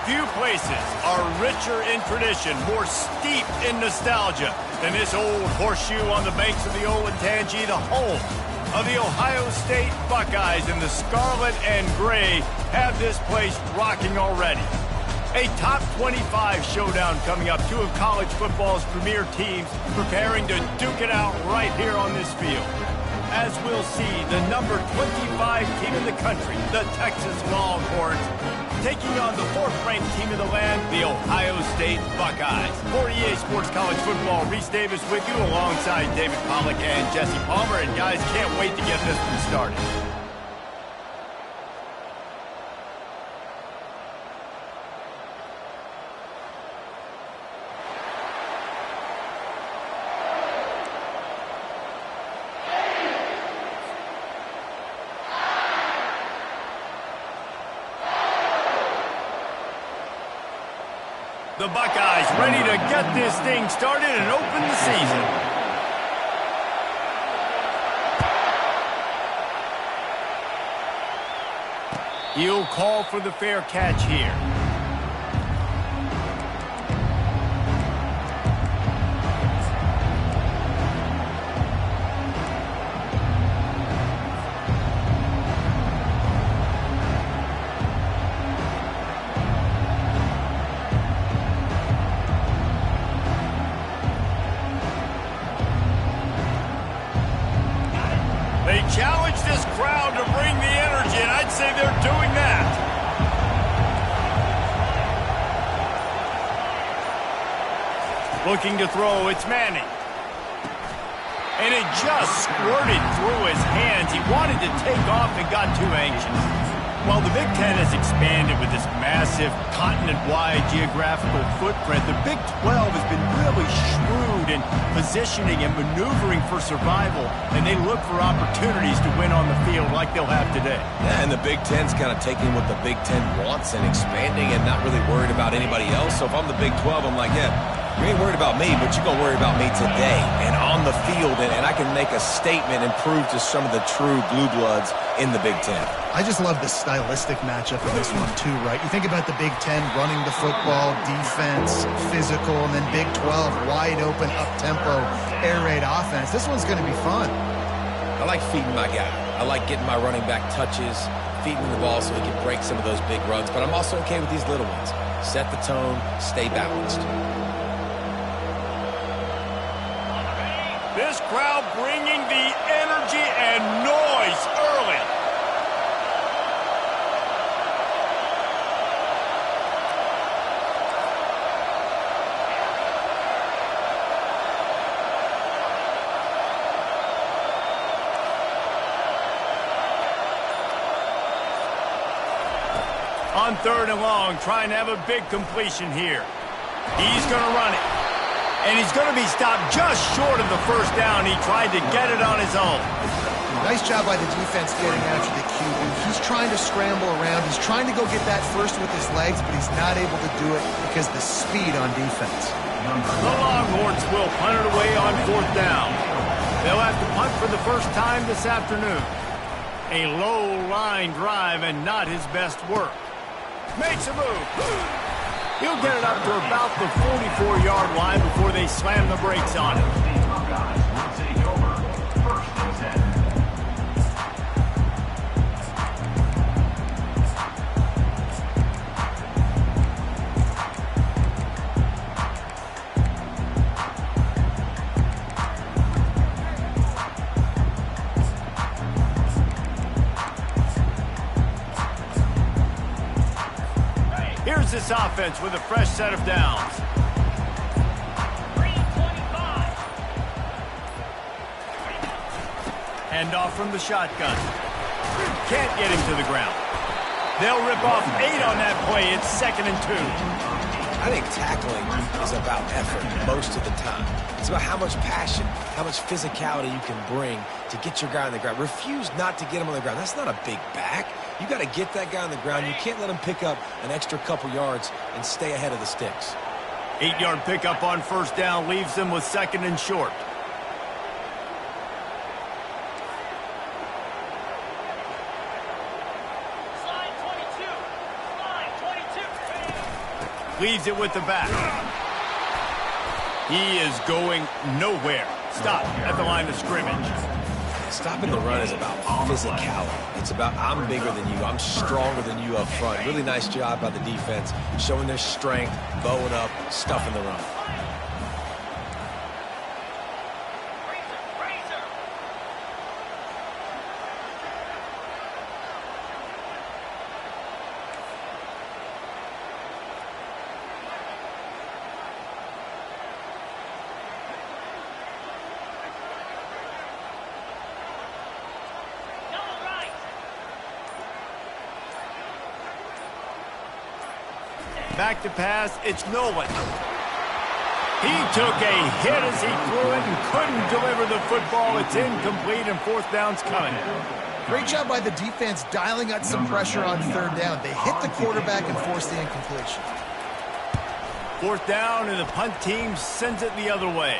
Few places are richer in tradition, more steeped in nostalgia than this old horseshoe on the banks of the old Ncaa, the home of the Ohio State Buckeyes. And the scarlet and gray have this place rocking already. A top 25 showdown coming up. Two of college football's premier teams preparing to duke it out right here on this field. As we'll see, the number 25 team in the country, the Texas Longhorns, taking on the fourth-ranked team of the land, the Ohio State Buckeyes. For EA Sports College Football, Reese Davis with you alongside David Pollack and Jesse Palmer. And guys, can't wait to get this one started. The Buckeyes ready to get this thing started and open the season. He'll call for the fair catch here. They challenge this crowd to bring the energy, and I'd say they're doing that. Looking to throw, it's Manning. And it just squirted through his hands. He wanted to take off and got too anxious. Well, the Big Ten has expanded with this massive continent-wide geographical footprint. The Big 12 has been really shrewd in positioning and maneuvering for survival, and they look for opportunities to win on the field like they'll have today. Yeah, and the Big Ten's kind of taking what the Big Ten wants and expanding and not really worried about anybody else. So if I'm the Big 12, I'm like, yeah, you ain't worried about me, but you're going to worry about me today and on the field, and I can make a statement and prove to some of the true blue bloods in the Big Ten. I just love the stylistic matchup in this one too, right? You think about the Big Ten running the football, defense, physical, and then Big 12, wide open, up-tempo, air raid offense. This one's going to be fun. I like feeding my guy. I like getting my running back touches, feeding the ball so he can break some of those big runs, but I'm also okay with these little ones. Set the tone, stay balanced. This crowd bringing the energy and noise early. On 3rd and long, trying to have a big completion here. He's going to run it. And he's going to be stopped just short of the first down. He tried to get it on his own. Nice job by the defense getting after the QB. He's trying to scramble around. He's trying to go get that first with his legs, but he's not able to do it because of the speed on defense. The Longhorns will punt it away on 4th down. They'll have to punt for the first time this afternoon. A low-line drive and not his best work. Makes a move. He'll get it up to about the 44-yard line before they slam the brakes on him. this offense with a fresh set of downs. 325. Handoff from the shotgun. Can't get him to the ground. They'll rip off 8 on that play. It's 2nd and 2. I think tackling is about effort most of the time. It's about how much passion, how much physicality you can bring to get your guy on the ground. Refuse not to get him on the ground. That's not a big back. You got to get that guy on the ground. You can't let him pick up an extra couple yards and stay ahead of the sticks. 8-yard pickup on first down leaves them with 2nd and short. Slide 22. Slide 22. Leaves it with the back. He is going nowhere. Stop at the line of scrimmage. Stopping the run is about physicality. It's about I'm bigger than you. I'm stronger than you up front. Really nice job by the defense, showing their strength, bowing up, stuffing the run. Back to pass, it's Nolan. He took a hit as he threw it and couldn't deliver the football. It's incomplete and 4th down's coming. Great job by the defense dialing out some pressure on 3rd down. They hit the quarterback and forced the incompletion. 4th down, and the punt team sends it the other way.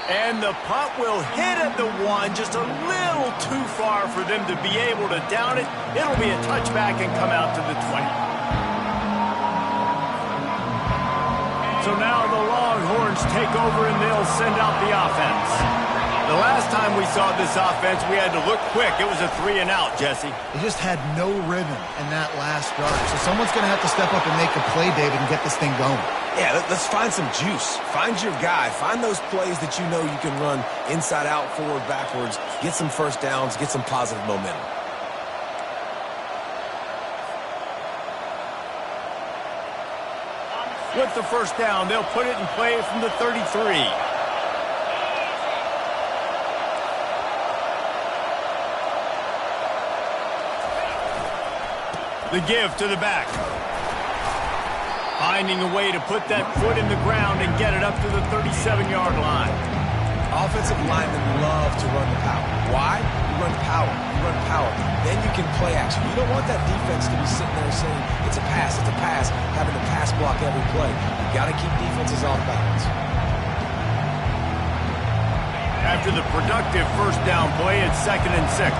And the punt will hit at the 1, just a little too far for them to be able to down it. It'll be a touchback and come out to the 20. So now the Longhorns take over and they'll send out the offense. The last time we saw this offense, we had to look quick. It was a 3-and-out, Jesse. They just had no rhythm in that last drive. So someone's going to have to step up and make a play, David, and get this thing going. Yeah, let's find some juice. Find your guy. Find those plays that you know you can run inside out, forward, backwards. Get some first downs. Get some positive momentum. With the first down, they'll put it in play from the 33. The give to the back. Finding a way to put that foot in the ground and get it up to the 37-yard line. Offensive linemen love to run the power. Why? You run power. You run power. Then you can play action. You don't want that defense to be sitting there saying, it's a pass, having to pass block every play. You got to keep defenses off balance. After the productive first down play, it's 2nd and 6.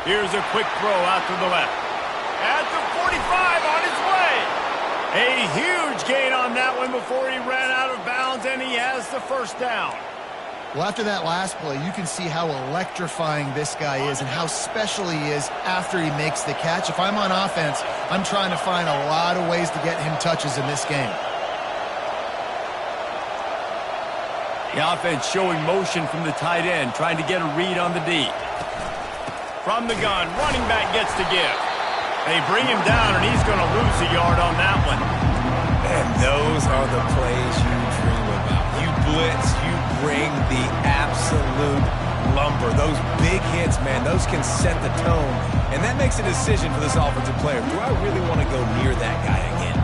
Here's a quick throw out to the left. At the 45, on his way. A huge gain on that one before he ran out of bounds, and he has the first down. Well, after that last play, you can see how electrifying this guy is and how special he is after he makes the catch. If I'm on offense, I'm trying to find a lot of ways to get him touches in this game. The offense showing motion from the tight end, trying to get a read on the D. From the gun, running back gets to give. They bring him down, and he's going to lose a yard on that one. And those are the plays you dream about. You blitz, you bring the absolute lumber. Those big hits, man, those can set the tone. And that makes a decision for this offensive player. Do I really want to go near that guy again?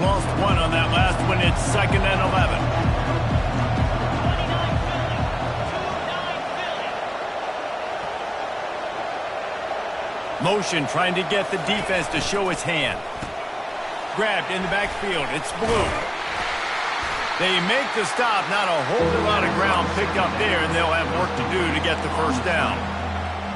Lost 1 on that last one. It's 2nd and 11. Motion trying to get the defense to show its hand. Grabbed in the backfield. It's Blue. They make the stop. Not a whole lot of ground picked up there, and they'll have work to do to get the first down.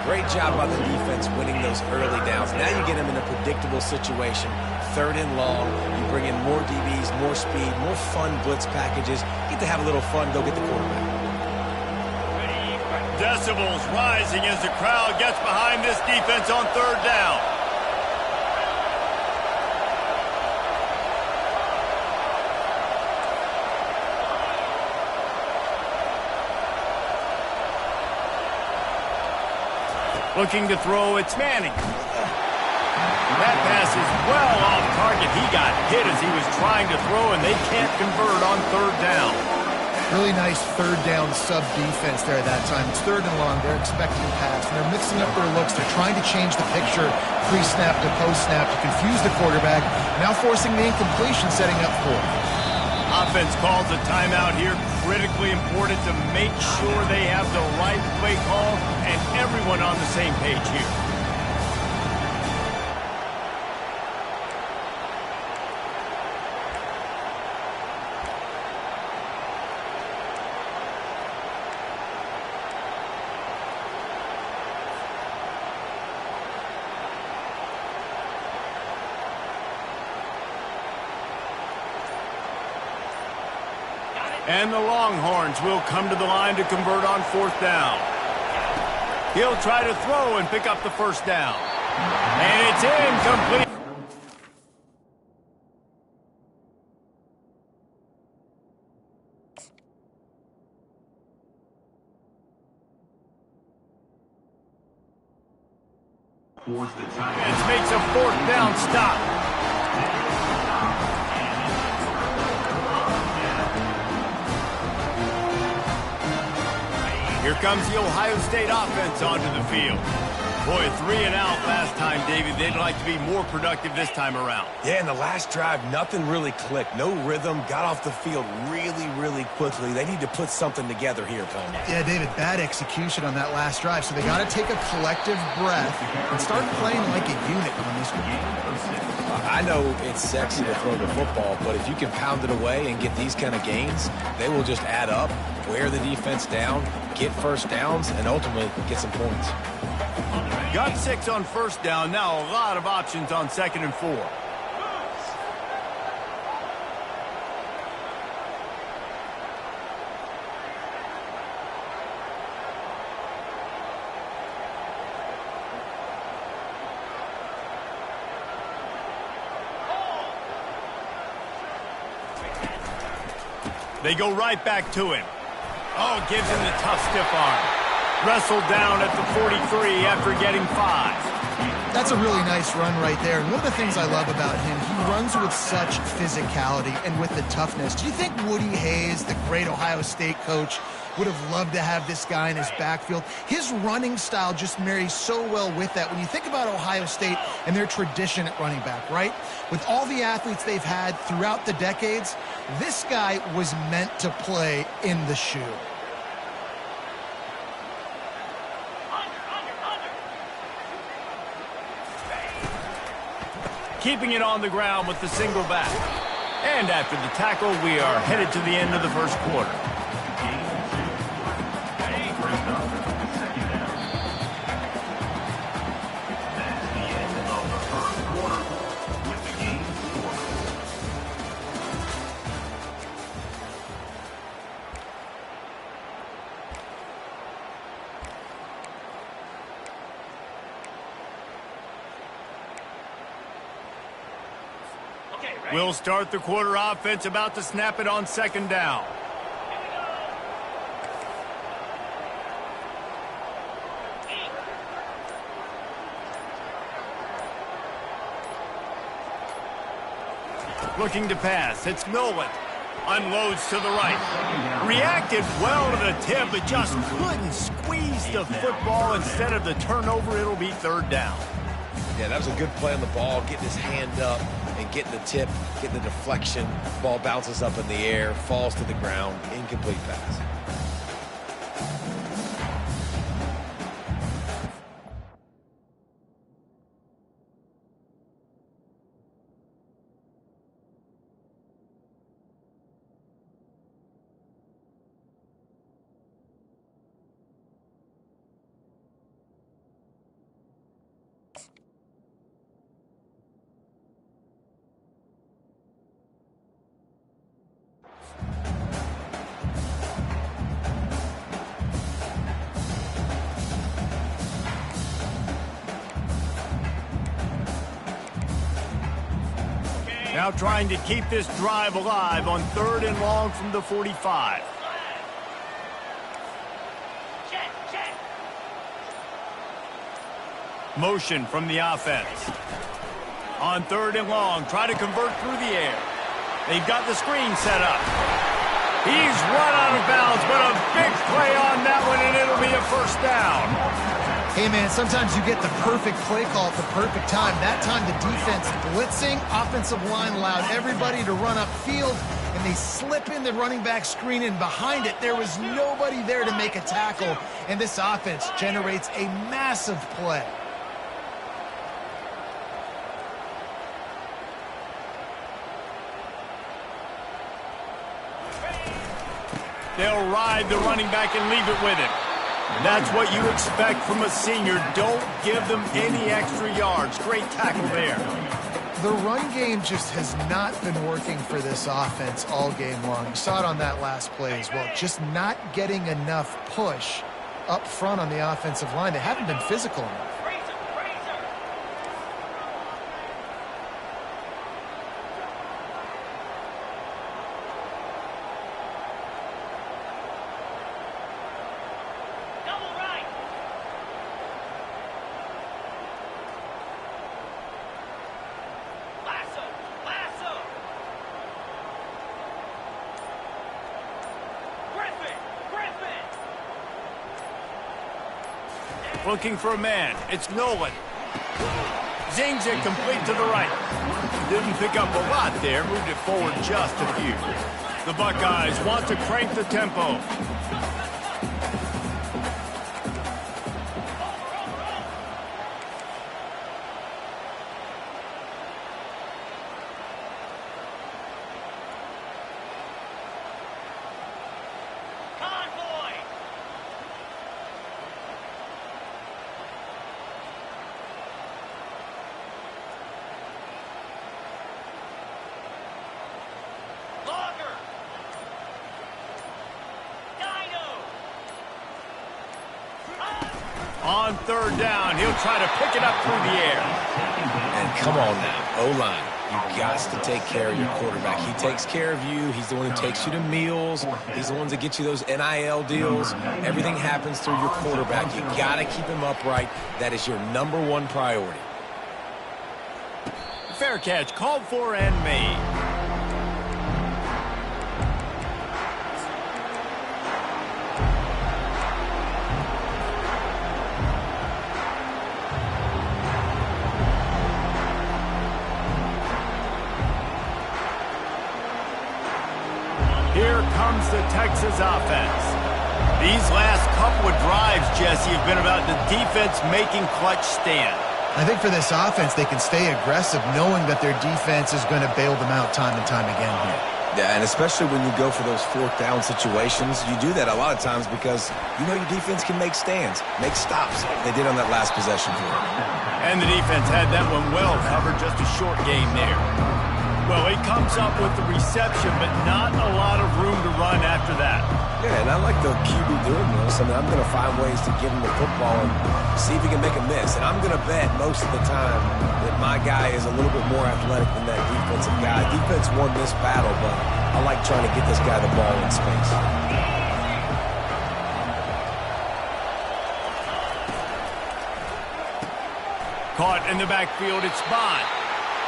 Great job by the defense winning those early downs. Now you get them in a predictable situation. 3rd and long. You bring in more DBs, more speed, more fun blitz packages. Get to have a little fun. Go get the quarterback. Decibels rising as the crowd gets behind this defense on 3rd down. Looking to throw, it's Manning. That pass is well off target. He got hit as he was trying to throw, and they can't convert on third down. Really nice third down sub-defense there at that time. It's third and long. They're expecting pass, and they're mixing up their looks. They're trying to change the picture pre-snap to post-snap to confuse the quarterback, now forcing the incompletion, setting up fourth. Offense calls a timeout here. Critically important to make sure they have the right play call and everyone on the same page here. And the Longhorns will come to the line to convert on fourth down. He'll try to throw and pick up the first down. And it's incomplete. It makes a fourth down stop. Here comes the Ohio State offense onto the field. Boy, 3 and out last time, David. They'd like to be more productive this time around. Yeah, in the last drive, nothing really clicked. No rhythm, got off the field really quickly. They need to put something together here, Tony. Yeah, David, bad execution on that last drive, so they got to take a collective breath and start playing like a unit on this one. I know it's sexy to throw the football, but if you can pound it away and get these kind of gains, they will just add up, wear the defense down, get first downs, and ultimately get some points. Got 6 on first down. Now a lot of options on 2nd and 4. They go right back to him. Oh, gives him the tough stiff arm. Wrestled down at the 43 after getting 5. That's a really nice run right there. And one of the things I love about him, he runs with such physicality and with the toughness. Do you think Woody Hayes, the great Ohio State coach, would have loved to have this guy in his backfield? His running style just marries so well with that. When you think about Ohio State and their tradition at running back, right? With all the athletes they've had throughout the decades, this guy was meant to play in the shoe. Keeping it on the ground with the single back. And after the tackle, we are headed to the end of the first quarter. We'll start the quarter offense, about to snap it on 2nd down. Looking to pass. It's Milwin. Unloads to the right. Reacted well to the tip, but just couldn't squeeze the football. Instead of the turnover, it'll be 3rd down. Yeah, that was a good play on the ball, getting his hand up and getting the tip, getting the deflection. Ball bounces up in the air, falls to the ground, incomplete pass. Now trying to keep this drive alive on 3rd and long from the 45. Motion from the offense. On 3rd and long, try to convert through the air. They've got the screen set up. He's run out of bounds, but a big play on that one, and it'll be a first down. Hey, man, sometimes you get the perfect play call at the perfect time. That time the defense blitzing, offensive line allowed everybody to run upfield, and they slip in the running back screen, and behind it there was nobody there to make a tackle, and this offense generates a massive play. They'll ride the running back and leave it with him. That's what you expect from a senior. Don't give them any extra yards. Great tackle there. The run game just has not been working for this offense all game long. You saw it on that last play as well. Just not getting enough push up front on the offensive line. They haven't been physical enough. Looking for a man. It's Nolan. Zings it complete to the right. Didn't pick up a lot there. Moved it forward just a few. The Buckeyes want to crank the tempo. On 3rd down, he'll try to pick it up through the air. And come on now, O-line. You've got to take care of your quarterback. He takes care of you. He's the one who takes you to meals. He's the one that gets you those NIL deals. Everything happens through your quarterback. You got to keep him upright. That is your #1 priority. Fair catch, called for and made. Here comes the Texas offense. These last couple of drives, Jesse, have been about the defense making clutch stand. I think for this offense, they can stay aggressive knowing that their defense is going to bail them out time and time again here. Yeah, and especially when you go for those 4th down situations, you do that a lot of times because you know your defense can make stands, make stops. They did on that last possession for them. And the defense had that one well covered, just a short game there. Well, he comes up with the reception, but not a lot of room to run after that. Yeah, and I like the QB doing this. I mean, I'm going to find ways to give him the football and see if he can make a miss. And I'm going to bet most of the time that my guy is a little bit more athletic than that defensive guy. Defense won this battle, but I like trying to get this guy the ball in space. Caught in the backfield, it's Bond.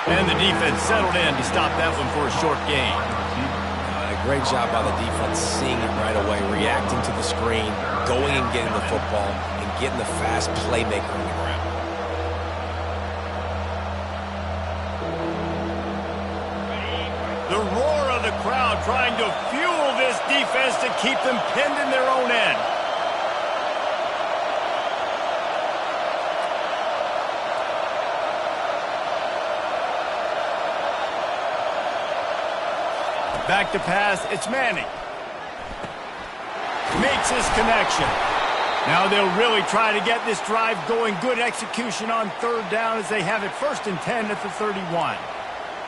And the defense settled in to stop that one for a short gain. A great job by the defense, seeing it right away, reacting to the screen, going and getting the football, and getting the fast playmaker on the ground. The roar of the crowd trying to fuel this defense to keep them pinned in their own end. Back to pass, it's Manning. Makes his connection. Now they'll really try to get this drive going. Good execution on 3rd down as they have it 1st and 10 at the 31.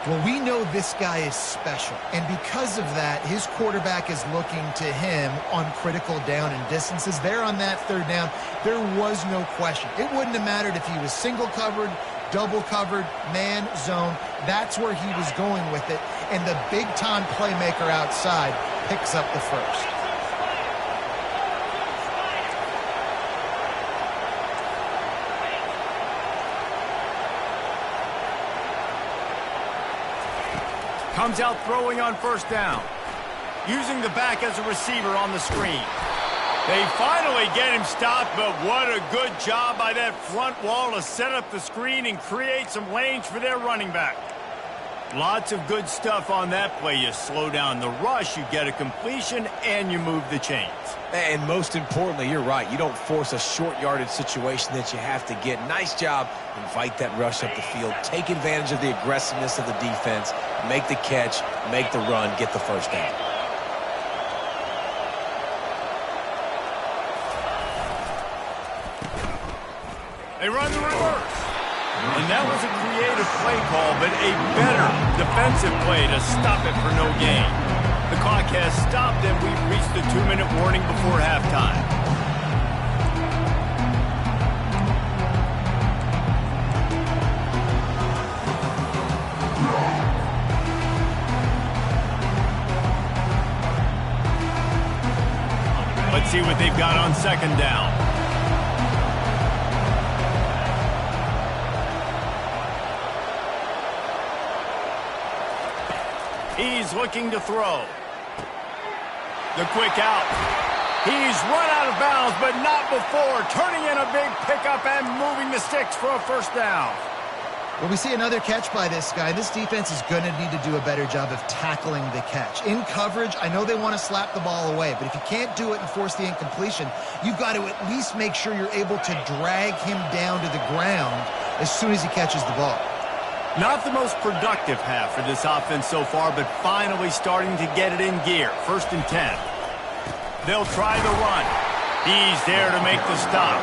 Well, we know this guy is special, and because of that, his quarterback is looking to him on critical down and distances. There on that 3rd down, there was no question. It wouldn't have mattered if he was single covered, double covered, man, zone. That's where he was going with it, and the big-time playmaker outside picks up the first. Comes out throwing on first down. Using the back as a receiver on the screen. They finally get him stopped, but what a good job by that front wall to set up the screen and create some lanes for their running back. Lots of good stuff on that play. You slow down the rush, you get a completion, and you move the chains. And most importantly, you're right. You don't force a short yardage situation that you have to get. Nice job. Invite that rush up the field. Take advantage of the aggressiveness of the defense. Make the catch, make the run, get the first down. They run the reverse. And that was a creative play call, but a better defensive play to stop it for no gain. The clock has stopped, and we've reached the 2-minute warning before halftime. Let's see what they've got on second down. He's looking to throw. The quick out. He's run out of bounds, but not before. Turning in a big pickup and moving the sticks for a first down. Well, we see another catch by this guy. This defense is going to need to do a better job of tackling the catch. In coverage, I know they want to slap the ball away, but if you can't do it and force the incompletion, you've got to at least make sure you're able to drag him down to the ground as soon as he catches the ball. Not the most productive half for this offense so far, but finally starting to get it in gear. 1st and 10. They'll try the run. He's there to make the stop.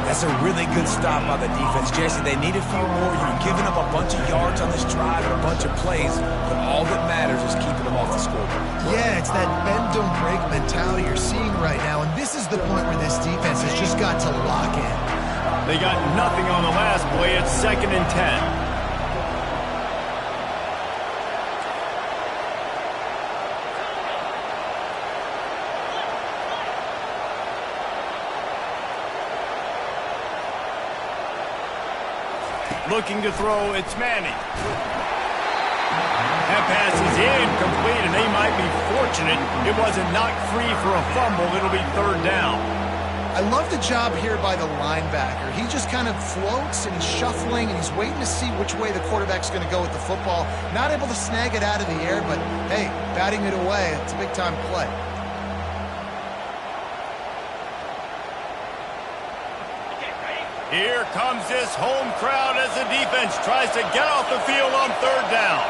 That's a really good stop by the defense, Jesse. They need a few more. You're giving up a bunch of yards on this drive and a bunch of plays, but all that matters is keeping them off the scoreboard. Yeah, it's that bend, don't break mentality you're seeing right now, and this is the point where this defense has just got to lock in. They got nothing on the last play. It's 2nd and 10. Looking to throw, it's Manning. That pass is incomplete, and they might be fortunate it wasn't knocked free for a fumble. It'll be 3rd down. I love the job here by the linebacker. He just kind of floats, and he's shuffling, and he's waiting to see which way the quarterback's going to go with the football. Not able to snag it out of the air, but, hey, batting it away, it's a big-time play. Here comes this home crowd as the defense tries to get off the field on 3rd down.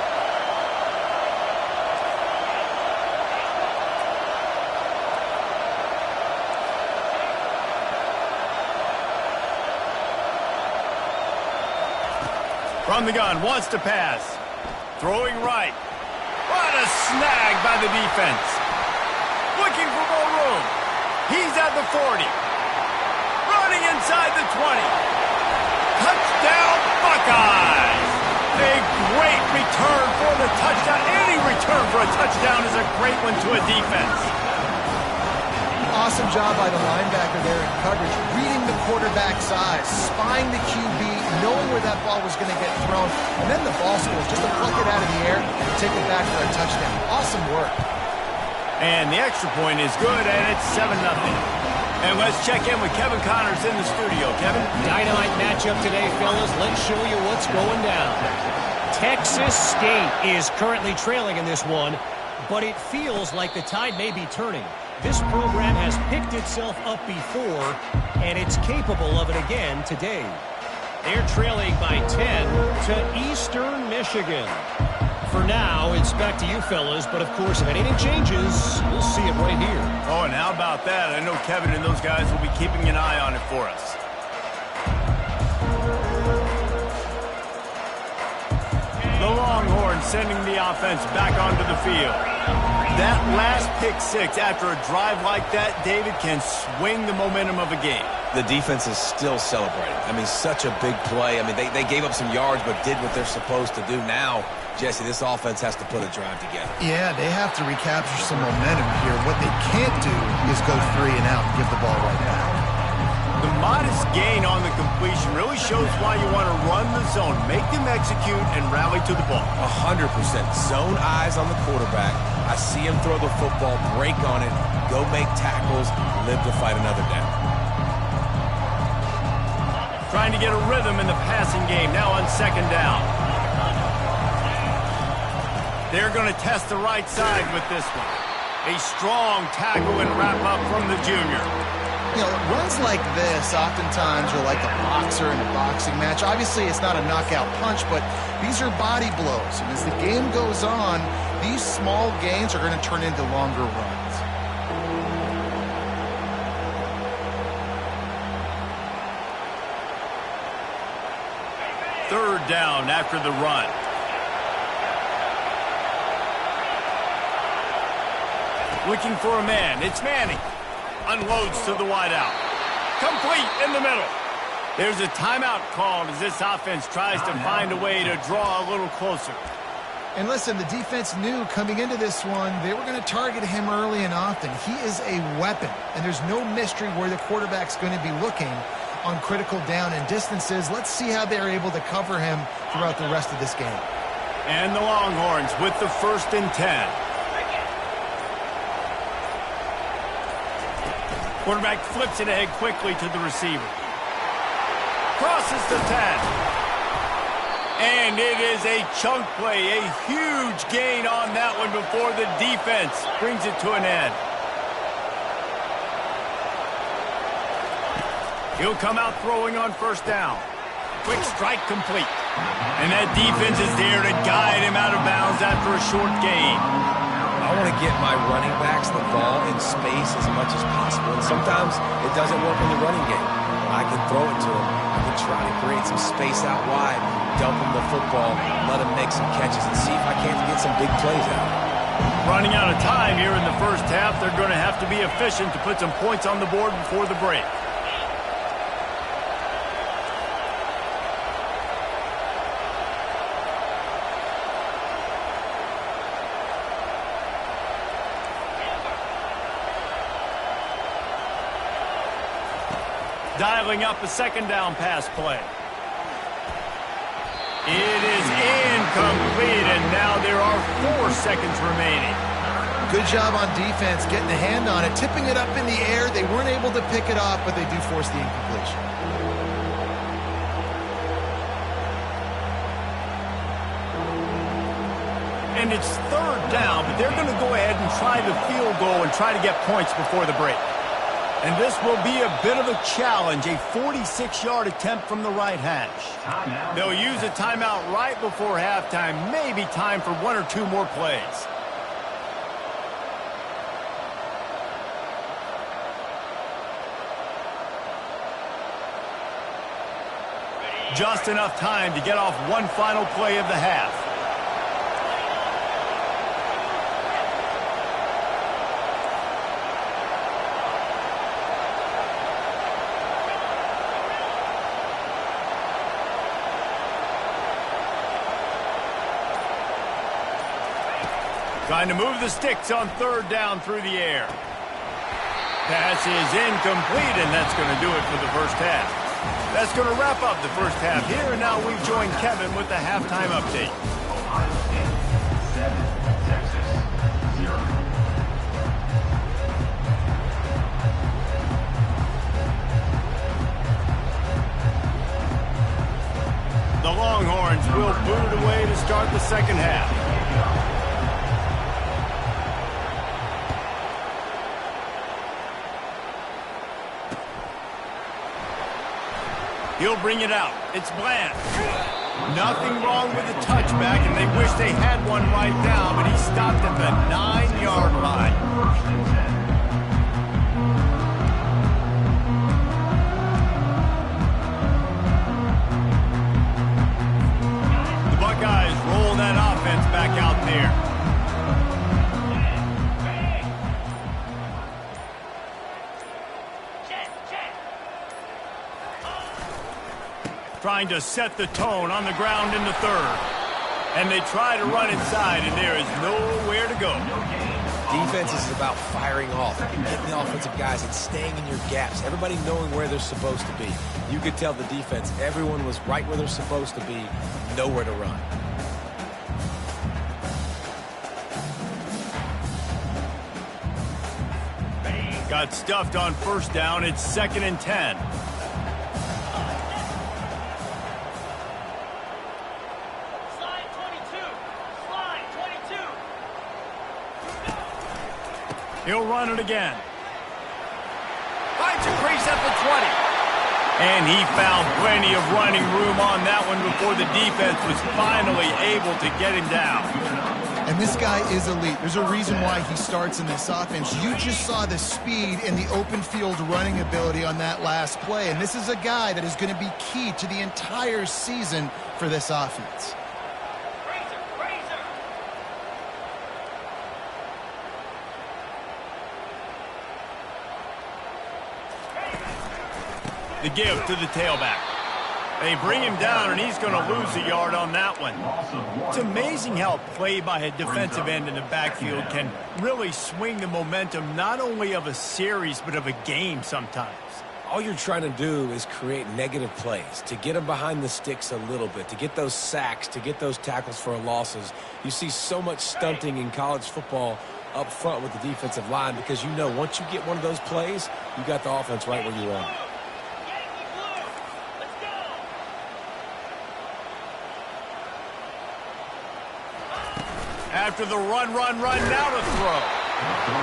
From the gun, wants to pass. Throwing right. What a snag by the defense. Looking for more room. He's at the 40. Running inside the 20. Touchdown, Buckeyes! A great return for the touchdown. Any return for a touchdown is a great one to a defense. Awesome job by the linebacker there in coverage, reading the quarterback's eyes, spying the QB, knowing where that ball was going to get thrown, and then the ball scores, just to pluck it out of the air and take it back for a touchdown. Awesome work. And the extra point is good, and it's 7-0. And let's check in with Kevin Connors in the studio. Kevin? Dynamite matchup today, fellas. Let's show you what's going down. Texas State is currently trailing in this one, but it feels like the tide may be turning. This program has picked itself up before, and it's capable of it again today. They're trailing by 10 to Eastern Michigan. For now, it's back to you fellas, but of course, if anything changes, we'll see it right here. Oh, and how about that? I know Kevin and those guys will be keeping an eye on it for us. The Longhorns sending the offense back onto the field. That last pick six after a drive like that, David, can swing the momentum of a game. The defense is still celebrating. I mean, such a big play. I mean, they gave up some yards but did what they're supposed to do. Now, Jesse, this offense has to put a drive together. Yeah, they have to recapture some momentum here. What they can't do is go 3 and out and give the ball right back. The modest gain on the completion really shows why you want to run the zone. Make them him execute and rally to the ball. 100%. Zone eyes on the quarterback. I see him throw the football, break on it, go make tackles, live to fight another down. Trying to get a rhythm in the passing game now on second down. They're going to test the right side with this one. A strong tackle and wrap up from the junior. You know, runs like this oftentimes are like a boxer in a boxing match. Obviously, it's not a knockout punch, but these are body blows. And as the game goes on, these small gains are going to turn into longer runs. Third down after the run. Looking for a man. It's Manning. Unloads to the wideout. Complete in the middle. There's a timeout called as this offense tries to find a way to draw a little closer. And listen, the defense knew coming into this one, they were going to target him early and often. He is a weapon, and there's no mystery where the quarterback's going to be looking on critical down and distances. Let's see how they're able to cover him throughout the rest of this game. And the Longhorns with the 1st and 10. Quarterback flips it ahead quickly to the receiver. Crosses the 10. And it is a chunk play, a huge gain on that one before the defense brings it to an end. He'll come out throwing on 1st down. Quick strike complete. And that defense is there to guide him out of bounds after a short gain. I want to get my running backs the ball in space as much as possible. And sometimes it doesn't work in the running game. I can throw it to him. I can try to create some space out wide, dump him the football, let him make some catches, and see if I can't get some big plays out. Running out of time here in the first half, they're going to have to be efficient to put some points on the board before the break. Dialing up a 2nd down pass play. It is incomplete, and now there are 4 seconds remaining. Good job on defense getting a hand on it, tipping it up in the air. They weren't able to pick it off, but they do force the incompletion. And it's 3rd down, but they're going to go ahead and try the field goal and try to get points before the break. And this will be a bit of a challenge, a 46-yard attempt from the right hash. They'll use a timeout right before halftime, maybe time for 1 or 2 more plays. Just enough time to get off one final play of the half. Trying to move the sticks on 3rd down through the air. Pass is incomplete, and that's going to do it for the first half. That's going to wrap up the first half here, and now we join Kevin with the halftime update. Ohio State 7, Texas 0. The Longhorns will boot it away to start the second half. He'll bring it out. It's Bland. Nothing wrong with the touchback, and they wish they had one right now, but he stopped at the 9-yard line. The Buckeyes roll that offense back out there. Trying to set the tone on the ground in the 3rd. And they try to run inside, and there is nowhere to go. Defense is about firing off, getting the offensive guys and staying in your gaps, everybody knowing where they're supposed to be. You could tell the defense, everyone was right where they're supposed to be, nowhere to run. Got stuffed on first down. It's 2nd and 10. Slide 22. Slide 22. He'll run it again. Finds a crease at the 20. And he found plenty of running room on that one before the defense was finally able to get him down. And this guy is elite. There's a reason why he starts in this offense. You just saw the speed and the open field running ability on that last play. And this is a guy that is going to be key to the entire season for this offense. The give to the tailback. They bring him down, and he's going to lose a yard on that one. It's amazing how play by a defensive end in the backfield can really swing the momentum not only of a series but of a game sometimes. All you're trying to do is create negative plays, to get them behind the sticks a little bit, to get those sacks, to get those tackles for losses. You see so much stunting in college football up front with the defensive line because you know once you get one of those plays, you got the offense right where you want it. After the run, now to throw.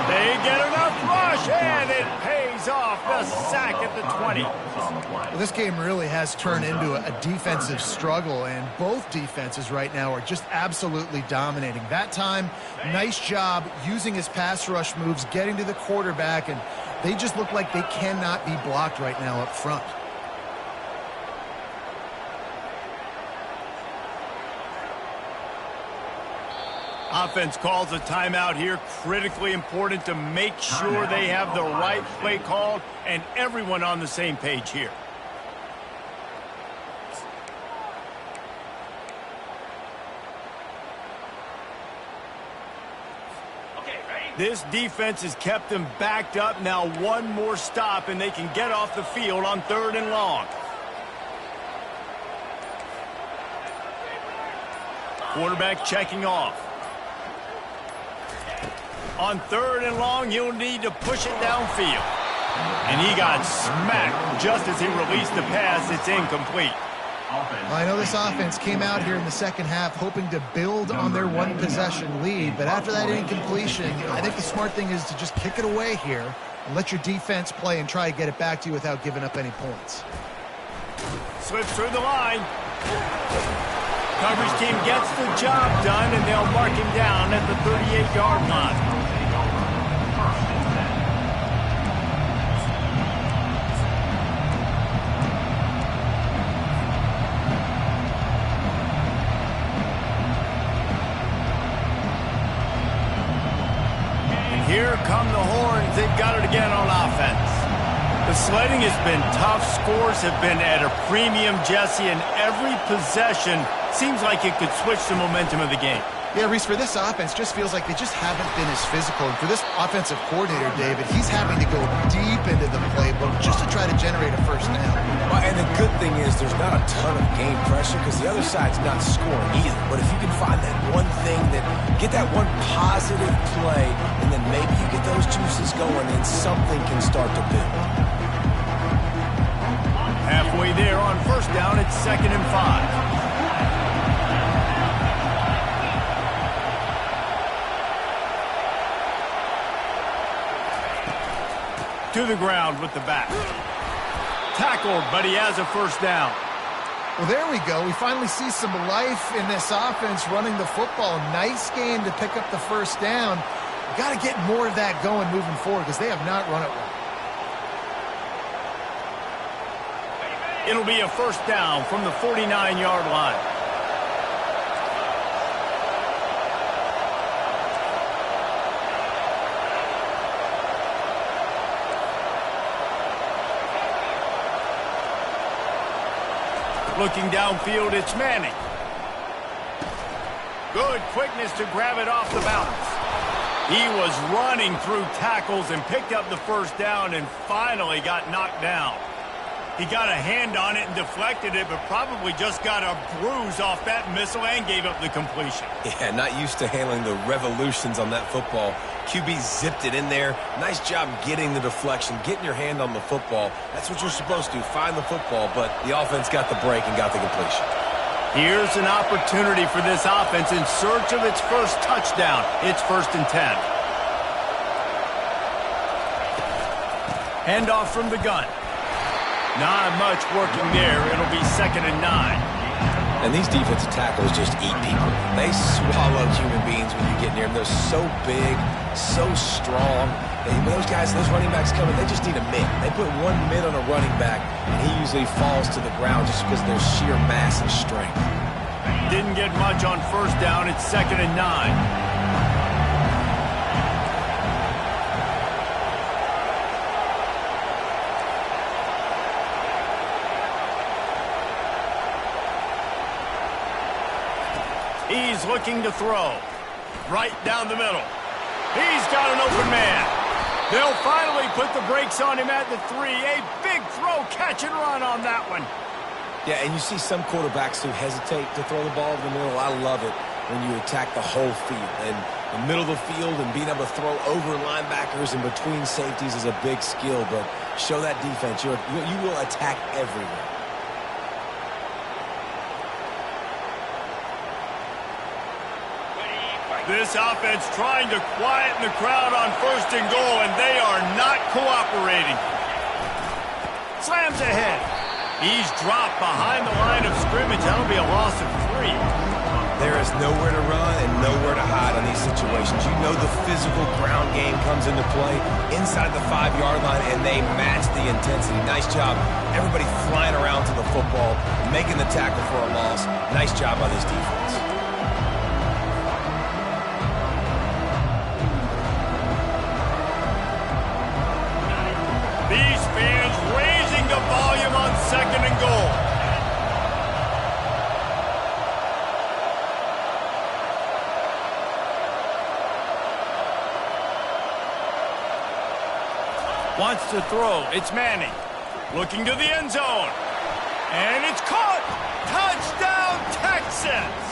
They get enough rush, and it pays off. The sack at the 20. Well, this game really has turned into a defensive struggle, and both defenses right now are just absolutely dominating. That time, nice job using his pass rush moves, getting to the quarterback, and they just look like they cannot be blocked right now up front. Offense calls a timeout here. Critically important to make sure they have the right play called and everyone on the same page here. This defense has kept them backed up. Now one more stop and they can get off the field on 3rd and long. Quarterback checking off. On 3rd and long, you'll need to push it downfield. And he got smacked just as he released the pass. It's incomplete. Well, I know this offense came out here in the second half hoping to build on their one-possession lead, but after that incompletion, I think the smart thing is to just kick it away here and let your defense play and try to get it back to you without giving up any points. Slips through the line. Coverage team gets the job done, and they'll mark him down at the 38-yard line. And here come the horns. They've got it again on offense. The sledding has been tough. Scores have been at a premium, Jesse, and every possession seems like it could switch the momentum of the game. Yeah, Reese, for this offense, just feels like they just haven't been as physical. And for this offensive coordinator, David, he's having to go deep into the playbook just to try to generate a first down. Well, and the good thing is there's not a ton of game pressure because the other side's not scoring either. But if you can find that one thing, that get that one positive play, and then maybe you get those juices going and something can start to build. Halfway there on first down, it's 2nd and 5. To the ground with the back. Tackled, but he has a first down. Well, there we go. We finally see some life in this offense running the football. Nice game to pick up the first down. Got to get more of that going moving forward because they have not run it well. It'll be a first down from the 49-yard line. Looking downfield, it's Manning. Good quickness to grab it off the bounce. He was running through tackles and picked up the first down and finally got knocked down. He got a hand on it and deflected it, but probably just got a bruise off that missile and gave up the completion. Yeah, not used to handling the revolutions on that football. QB zipped it in there. Nice job getting the deflection, getting your hand on the football. That's what you're supposed to do, find the football, but the offense got the break and got the completion. Here's an opportunity for this offense in search of its first touchdown. It's 1st and 10. Handoff from the gun. Not much working there. It'll be 2nd and 9. And these defensive tackles just eat people. They swallow human beings when you get near them. They're so big, so strong. Those guys, those running backs coming, they just need a mid. They put one mid on a running back, and he usually falls to the ground just because of their sheer mass and strength. Didn't get much on 1st down. It's 2nd and 9. He's looking to throw. Right down the middle. He's got an open man. They'll finally put the brakes on him at the 3. A big throw, catch and run on that one. Yeah, and you see some quarterbacks who hesitate to throw the ball in the middle. I love it when you attack the whole field. And the middle of the field and being able to throw over linebackers and between safeties is a big skill. But show that defense. You will attack everywhere. This offense trying to quieten the crowd on 1st and goal, and they are not cooperating. Slams ahead. He's dropped behind the line of scrimmage. That'll be a loss of 3. There is nowhere to run and nowhere to hide on these situations. You know the physical ground game comes into play inside the 5-yard line, and they match the intensity. Nice job. Everybody flying around to the football, making the tackle for a loss. Nice job by this defense. These fans raising the volume on 2nd and goal. Wants to throw. It's Manning. Looking to the end zone. And it's caught. Touchdown, Texas.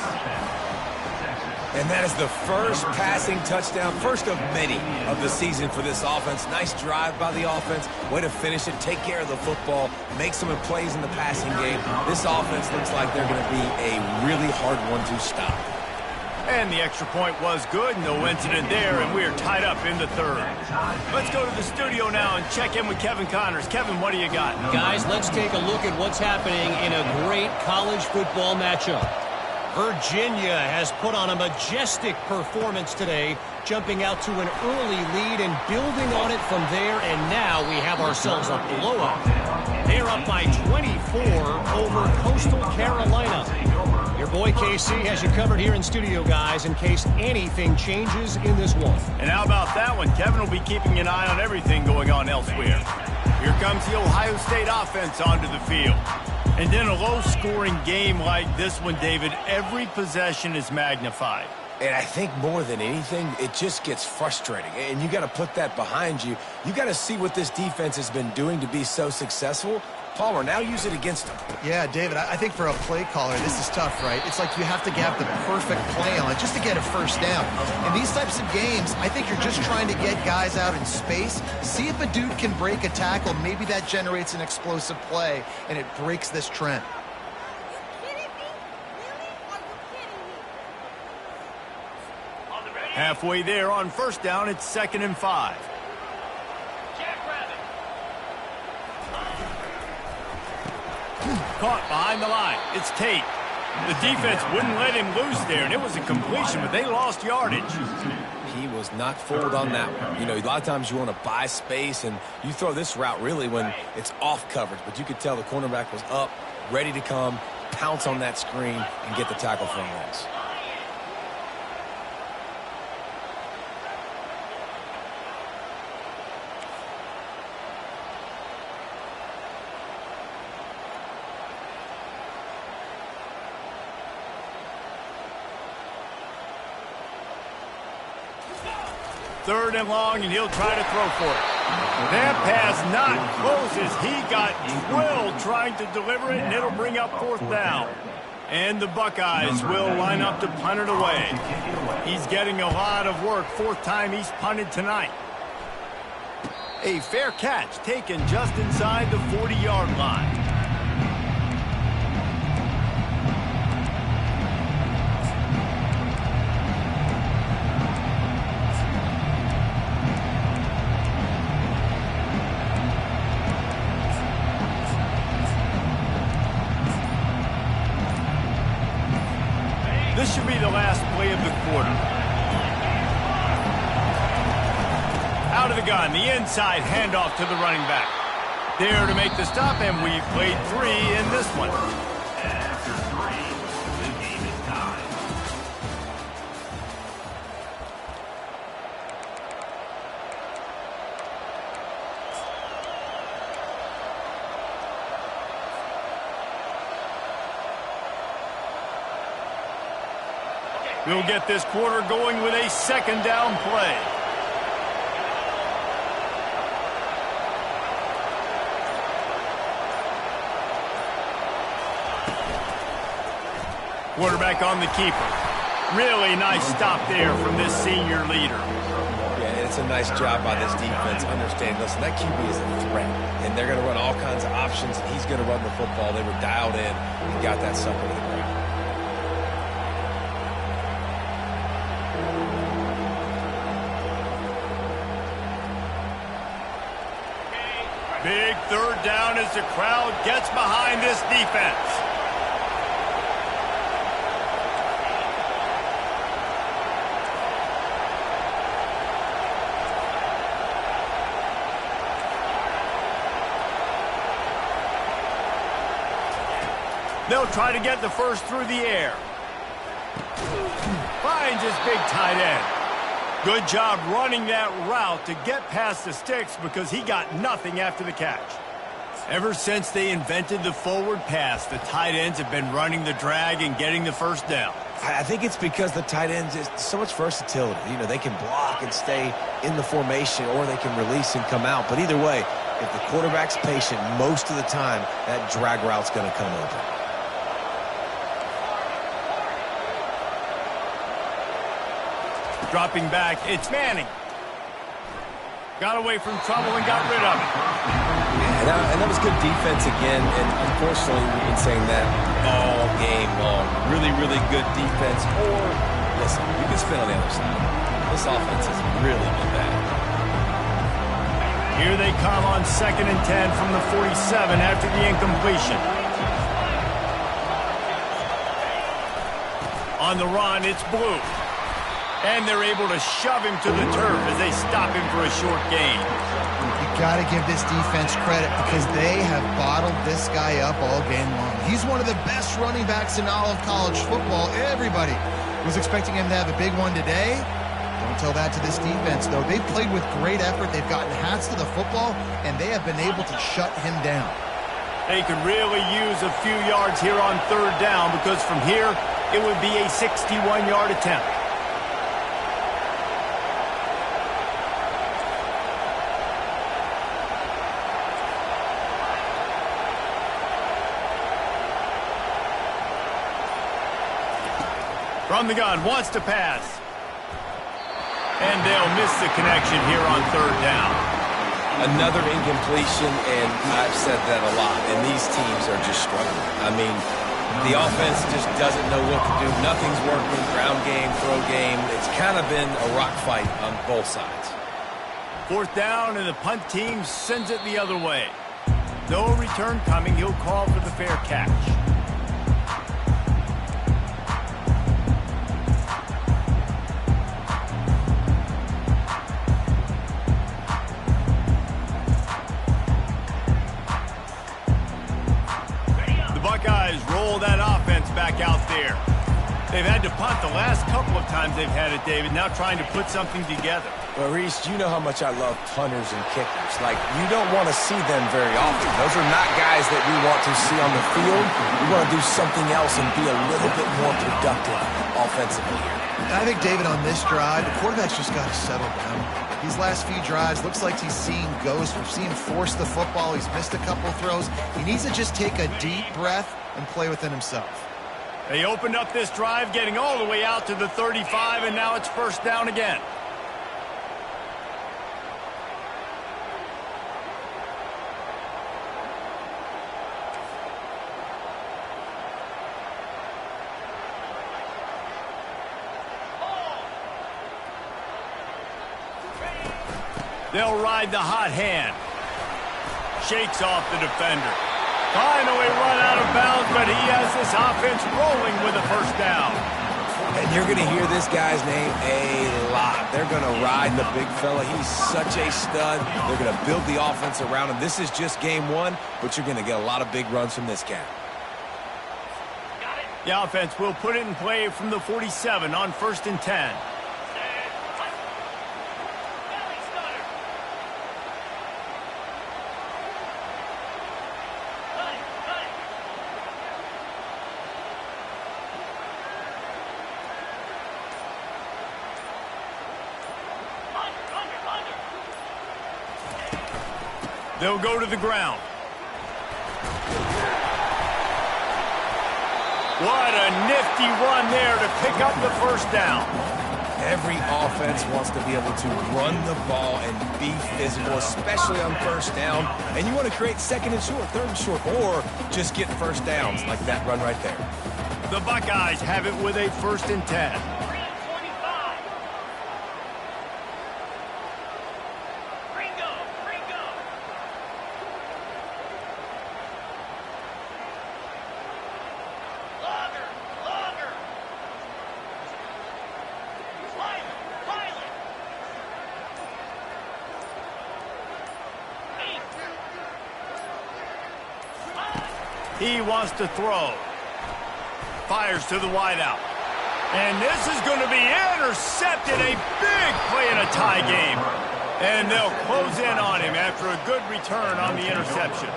And that is the first passing touchdown, first of many of the season for this offense. Nice drive by the offense. Way to finish it, take care of the football, make some plays in the passing game. This offense looks like they're going to be a really hard one to stop. And the extra point was good. No incident there, and we are tied up in the 3rd. Let's go to the studio now and check in with Kevin Connors. Kevin, what do you got? Guys, let's take a look at what's happening in a great college football matchup. Virginia has put on a majestic performance today, jumping out to an early lead and building on it from there, and now we have ourselves a blowout. They're up by 24 over Coastal Carolina. Your boy KC has you covered here in studio, guys, in case anything changes in this one. And how about that one? Kevin will be keeping an eye on everything going on elsewhere. Here comes the Ohio State offense onto the field. And in a low-scoring game like this one, David, every possession is magnified. And I think more than anything, it just gets frustrating. And you got to put that behind you. You got to see what this defense has been doing to be so successful. Palmer, now use it against them. Yeah, David, I think for a play caller, this is tough, right? It's like you have to have the perfect play on it just to get a first down. In these types of games, I think you're just trying to get guys out in space, see if a dude can break a tackle. Maybe that generates an explosive play, and it breaks this trend. Halfway there on 1st down, it's 2nd and 5. Caught behind the line. It's Tate. The defense wouldn't let him loose there, and it was a completion, but they lost yardage. He was not fooled on that one. You know, a lot of times you want to buy space, and you throw this route really when it's off coverage, but you could tell the cornerback was up, ready to come, pounce on that screen, and get the tackle for a loss. 3rd and long, and he'll try to throw for it. That pass not close as he got drilled trying to deliver it, and it'll bring up 4th down. And the Buckeyes will line up to punt it away. He's getting a lot of work. 4th time he's punted tonight. A fair catch taken just inside the 40-yard line. This should be the last play of the quarter. Out of the gun, the inside handoff to the running back. There to make the stop, and we've played 3 in this one. After 3, the game is tied. We'll get this quarter going with a 2nd down play. Quarterback on the keeper. Really nice stop there from this senior leader. Yeah, it's a nice job by this defense. Understand, listen, that QB is a threat, and they're going to run all kinds of options, and he's going to run the football. They were dialed in and got that sucker to the ground. Big 3rd down as the crowd gets behind this defense. They'll try to get the first through the air. Finds his big tight end. Good job running that route to get past the sticks because he got nothing after the catch. Ever since they invented the forward pass, the tight ends have been running the drag and getting the first down. I think it's because the tight ends is so much versatility. You know, they can block and stay in the formation, or they can release and come out. But either way, if the quarterback's patient, most of the time, that drag route's going to come open. Dropping back, it's Manning. Got away from trouble and got rid of it. Yeah, and that was good defense again, and unfortunately we've been saying that all game long. Really, really good defense. Or, listen, you can spin on the other side. This offense has really been bad. Here they come on 2nd and 10 from the 47 after the incompletion. On the run, it's Blue. And they're able to shove him to the turf as they stop him for a short gain. You got to give this defense credit because they have bottled this guy up all game long. He's one of the best running backs in all of college football. Everybody was expecting him to have a big one today. Don't tell that to this defense, though. They've played with great effort. They've gotten hats to the football, and they have been able to shut him down. They could really use a few yards here on 3rd down because from here, it would be a 61-yard attempt. From the gun, wants to pass. And they'll miss the connection here on 3rd down. Another incompletion, and I've said that a lot, and these teams are just struggling. I mean, the offense just doesn't know what to do. Nothing's working. Ground game, throw game. It's kind of been a rock fight on both sides. 4th down, and the punt team sends it the other way. No return coming. He'll call for the fair catch. Buckeyes roll that offense back out there. They've had to punt the last couple of times they've had it, David, now trying to put something together. Well, Reese, you know how much I love punters and kickers. Like, you don't want to see them very often. Those are not guys that we want to see on the field. We want to do something else and be a little bit more productive offensively here. I think, David, on this drive, the quarterback's just got to settle down. These last few drives, looks like he's seeing ghosts. We've seen him force the football. He's missed a couple throws. He needs to just take a deep breath and play within himself. They opened up this drive, getting all the way out to the 35, and now it's first down again. They'll ride the hot hand. Shakes off the defender. Finally run out of bounds, but he has this offense rolling with a first down. And you're going to hear this guy's name a lot. They're going to ride the big fella. He's such a stud. They're going to build the offense around him. This is just game one, but you're going to get a lot of big runs from this guy. The offense will put it in play from the 47 on 1st and 10. They'll go to the ground. What a nifty run there to pick up the first down. Every offense wants to be able to run the ball and be physical, especially on first down. And you want to create second and short, third and short, or just get first downs like that run right there. The Buckeyes have it with a 1st and 10. He wants to throw. Fires to the wideout. And this is going to be intercepted. A big play in a tie game. And they'll close in on him after a good return on the interception.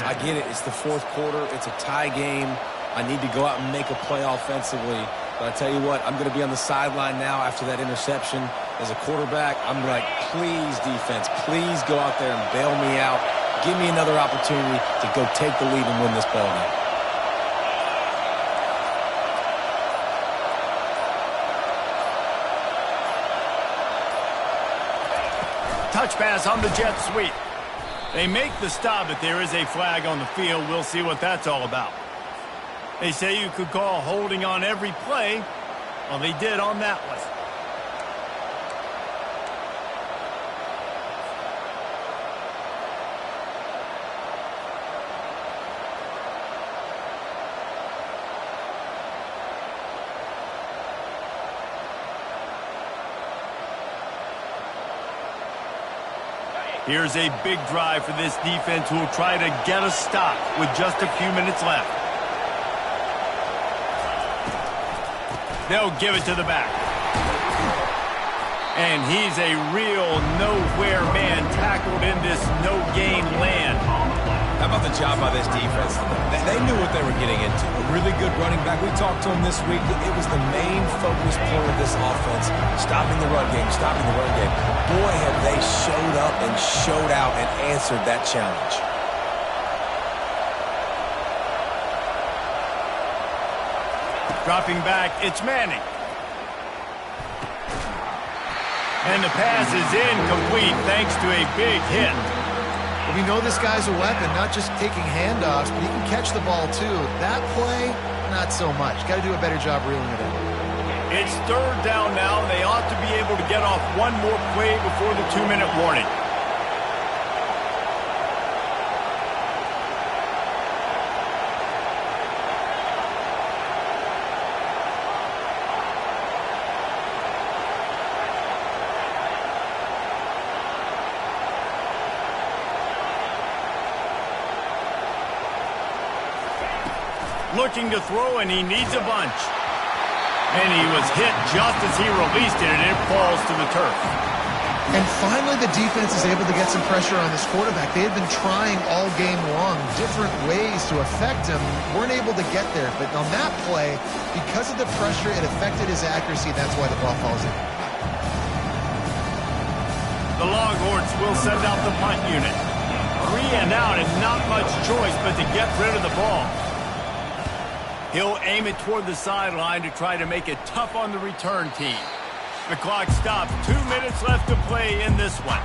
I get it. It's the fourth quarter. It's a tie game. I need to go out and make a play offensively. But I tell you what, I'm going to be on the sideline now after that interception. As a quarterback, I'm like, please, defense, please go out there and bail me out. Give me another opportunity to go take the lead and win this ball game. Touch pass on the jet sweep. They make the stop, but there is a flag on the field. We'll see what that's all about. They say you could call holding on every play. Well, they did on that one. Here's a big drive for this defense who will try to get a stop with just a few minutes left. They'll give it to the back. And he's a real nowhere man tackled in this no-gain land. How about the job by this defense? They knew what they were getting into. A really good running back. We talked to him this week. It was the main focus point of this offense. Stopping the run game, stopping the run game. Boy, have they showed up and showed out and answered that challenge. Dropping back, it's Manning. And the pass is incomplete thanks to a big hit. Well, we know this guy's a weapon, not just taking handoffs, but he can catch the ball too. That play, not so much. Got to do a better job reeling it in. It's third down now. They ought to be able to get off one more play before the 2-minute warning. Looking to throw, and he needs a bunch. And he was hit just as he released it, and it falls to the turf. And finally, the defense is able to get some pressure on this quarterback. They had been trying all game long different ways to affect him, weren't able to get there. But on that play, because of the pressure, it affected his accuracy. That's why the ball falls in. The Longhorns will send out the punt unit. 3 and out, and not much choice but to get rid of the ball. He'll aim it toward the sideline to try to make it tough on the return team. The clock stops. 2 minutes left to play in this one.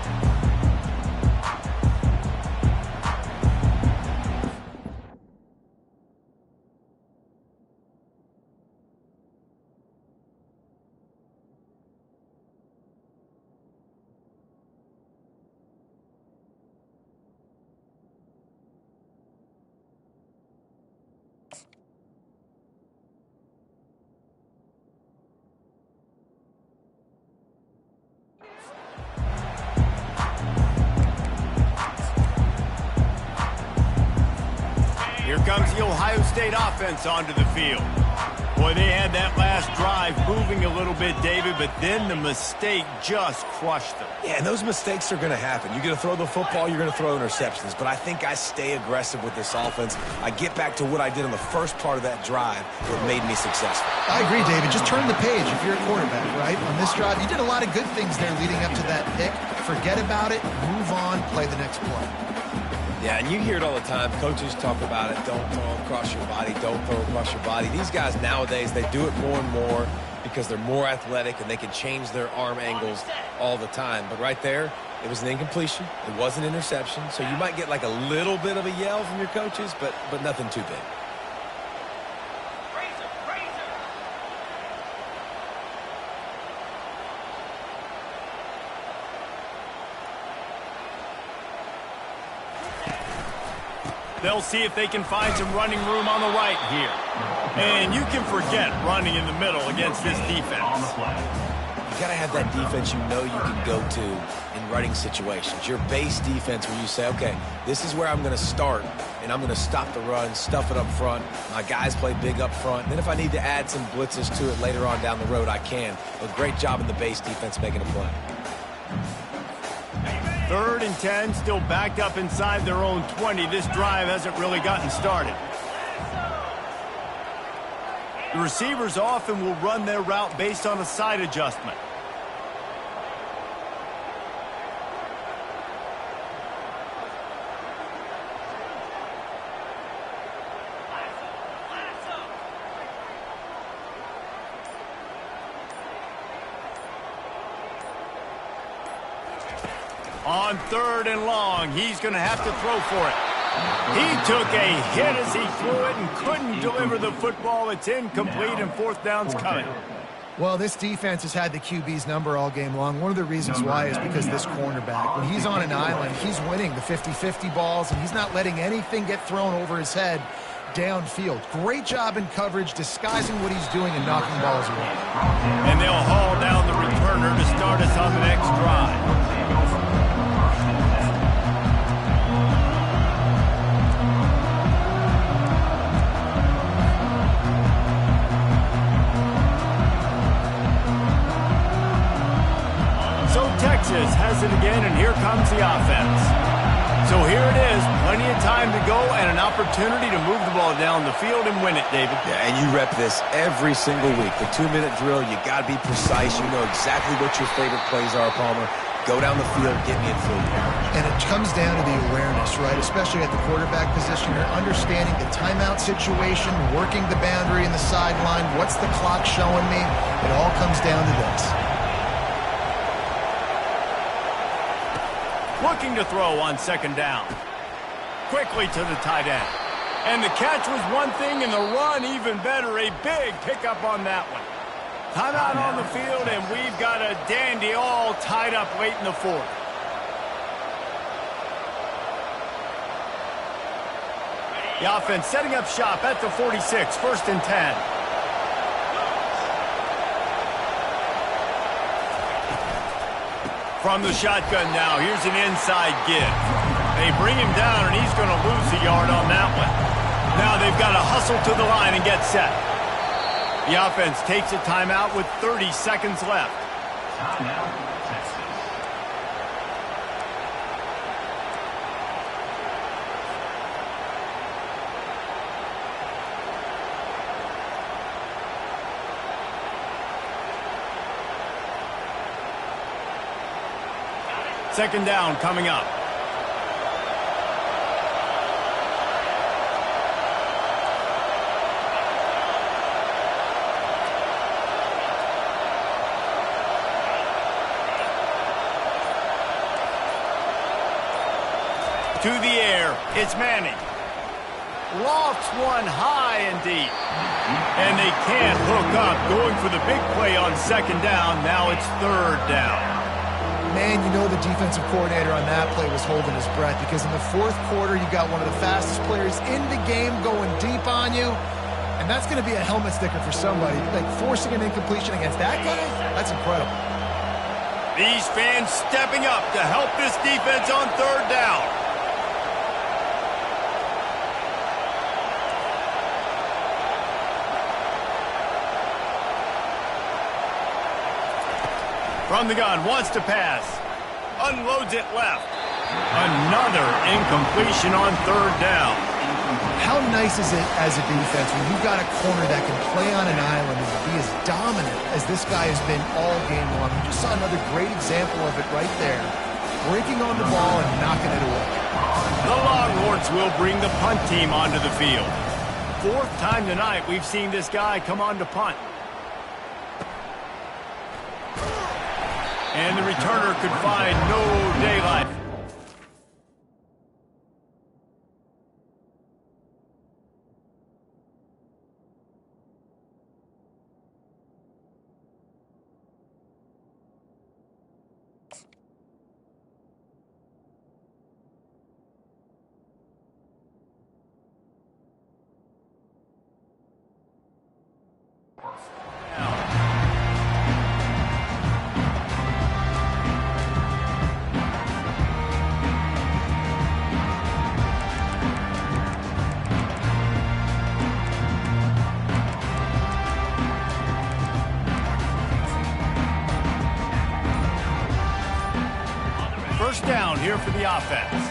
Here comes the Ohio State offense onto the field. Boy, they had that last drive moving a little bit, David, but then the mistake just crushed them. Yeah, and those mistakes are going to happen. You're going to throw the football, you're going to throw interceptions. But I think I stay aggressive with this offense. I get back to what I did on the first part of that drive that made me successful. I agree, David. Just turn the page if you're a quarterback, right? On this drive, you did a lot of good things there leading up to that pick. Forget about it, move on, play the next play. Yeah, and you hear it all the time. Coaches talk about it. Don't throw across your body. Don't throw across your body. These guys nowadays, they do it more and more because they're more athletic and they can change their arm angles all the time. But right there, it was an incompletion. It was an interception. So you might get like a little bit of a yell from your coaches, but nothing too big. They'll see if they can find some running room on the right here. And you can forget running in the middle against this defense. You got to have that defense you know you can go to in running situations. Your base defense where you say, okay, this is where I'm going to start, and I'm going to stop the run, stuff it up front. My guys play big up front. Then if I need to add some blitzes to it later on down the road, I can. But great job in the base defense making a play. 3rd and 10, still backed up inside their own 20. This drive hasn't really gotten started. The receivers often will run their route based on a side adjustment. On 3rd and long, he's going to have to throw for it. He took a hit as he threw it and couldn't deliver the football. It's incomplete, and 4th down's coming. Well, this defense has had the QB's number all game long. One of the reasons why is because this cornerback, when he's on an island, he's winning the 50-50 balls, and he's not letting anything get thrown over his head downfield. Great job in coverage, disguising what he's doing and knocking balls away. And they'll haul down the returner to start us on the next drive. Texas has it again, and here comes the offense. So here it is, plenty of time to go and an opportunity to move the ball down the field and win it, David. Yeah, and you rep this every single week. The 2-minute drill, you got to be precise. You know exactly what your favorite plays are, Palmer. Go down the field, get me in field. And it comes down to the awareness, right? Especially at the quarterback position. You're understanding the timeout situation, working the boundary in the sideline. What's the clock showing me? It all comes down to this. Looking to throw on 2nd down. Quickly to the tight end. And the catch was one thing, and the run even better. A big pickup on that one. Timeout on the field, and we've got a dandy all tied up late in the 4th. The offense setting up shop at the 46, 1st and 10. From the shotgun now, here's an inside give. They bring him down, and he's going to lose a yard on that one. Now they've got to hustle to the line and get set. The offense takes a timeout with 30 seconds left. Second down coming up. To the air, it's Manning. Lofts one high and deep. And they can't hook up. Going for the big play on second down. Now it's third down. Man, you know the defensive coordinator on that play was holding his breath because in the fourth quarter, you got one of the fastest players in the game going deep on you. And that's going to be a helmet sticker for somebody. Like forcing an incompletion against that guy, that's incredible. These fans stepping up to help this defense on third down. From the gun, wants to pass. Unloads it left. Another incompletion on third down. How nice is it as a defense when you've got a corner that can play on an island and be as dominant as this guy has been all game long? We just saw another great example of it right there. Breaking on the ball and knocking it away. The Longhorns will bring the punt team onto the field. Fourth time tonight we've seen this guy come on to punt. And the returner could find no daylight. First down here for the offense.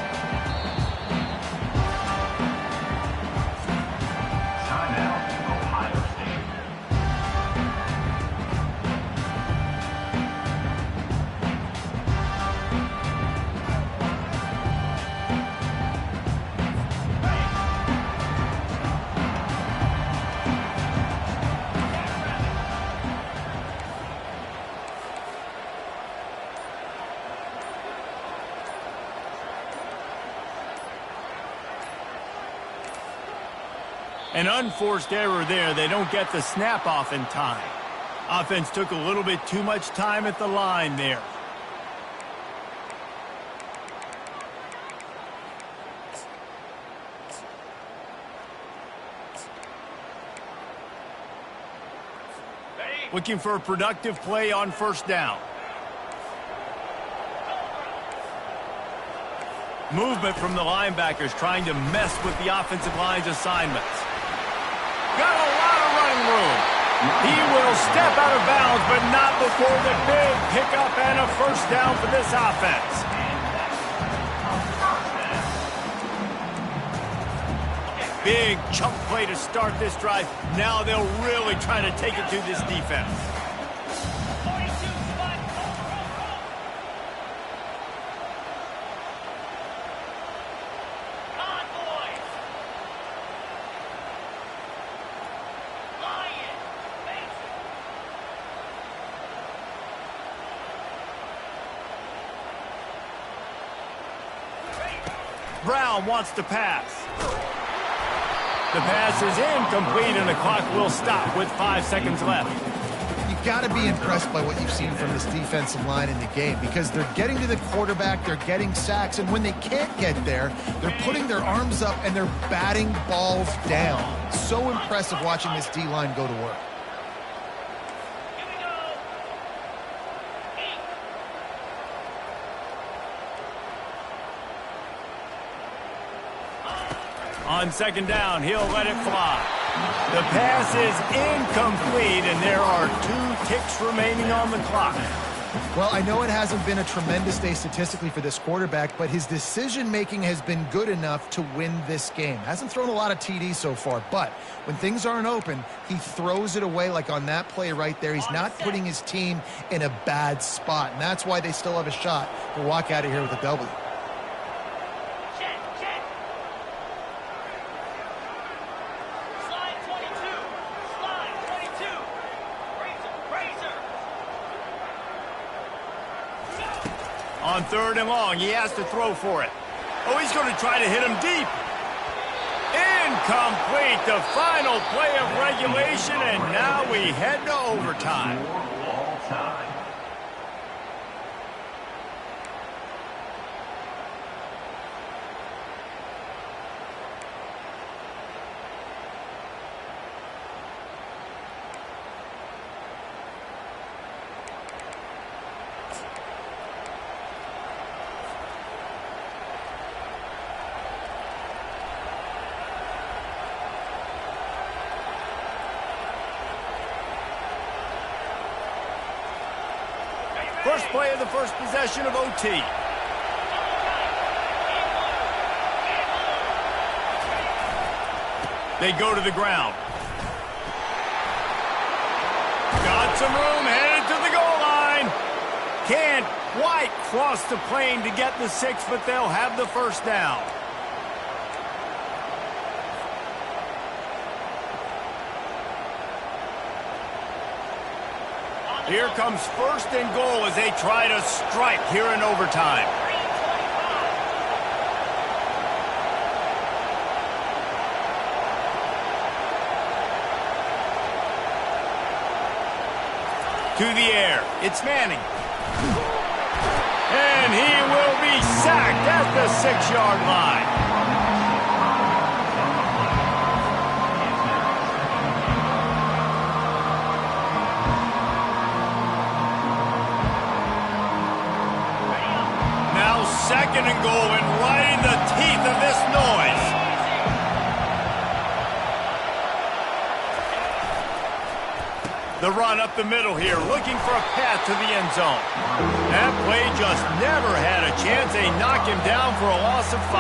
Timeout, Ohio State. An unforced error there. They don't get the snap off in time. Offense took a little bit too much time at the line there. Looking for a productive play on first down. Movement from the linebackers trying to mess with the offensive line's assignments. Got a lot of running room. He will step out of bounds, but not before the big pickup and a first down for this offense. Big chunk play to start this drive. Now they'll really try to take it to this defense. Brown wants to pass. The pass is incomplete, and the clock will stop with 5 seconds left. You've got to be impressed by what you've seen from this defensive line in the game because they're getting to the quarterback, they're getting sacks, and when they can't get there, they're putting their arms up and they're batting balls down. So impressive watching this D-line go to work. On second down, he'll let it fly. The pass is incomplete, and there are 2 ticks remaining on the clock. Well, I know it hasn't been a tremendous day statistically for this quarterback, but his decision-making has been good enough to win this game. Hasn't thrown a lot of TDs so far, but when things aren't open, he throws it away like on that play right there. He's not putting his team in a bad spot, and that's why they still have a shot to walk out of here with a W. Slide 22. Slide 22. Razor. On 3rd and long, he has to throw for it. Oh, he's going to try to hit him deep. Incomplete, the final play of regulation, and now we head to overtime. All time. First play of the first possession of OT. They go to the ground. Got some room, headed to the goal line. Can't quite cross the plane to get the 6, but they'll have the first down. Here comes 1st and goal as they try to strike here in overtime. To the air. It's Manning. And he will be sacked at the 6-yard line. Now 2nd and goal, and right in the teeth of this noise. The run up the middle here, looking for a path to the end zone. That play just never had a chance. They knock him down for a loss of 5.